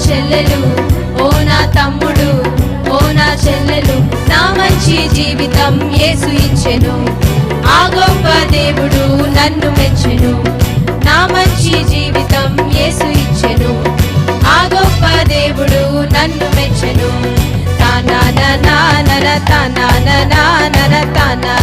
చెల్లెలు, ఓ నా తమ్ముడు, ఓ నా చెల్లెలు, నా మంచి జీవితం యేసు ఇచ్చెను. ఆ గొప్ప దేవుడు నన్ను మెచ్చెను. నా మంచి జీవితం యేసు ఇచ్చెను. ఆ గొప్ప దేవుడు నన్ను మెచ్చెను. తానా నా తానా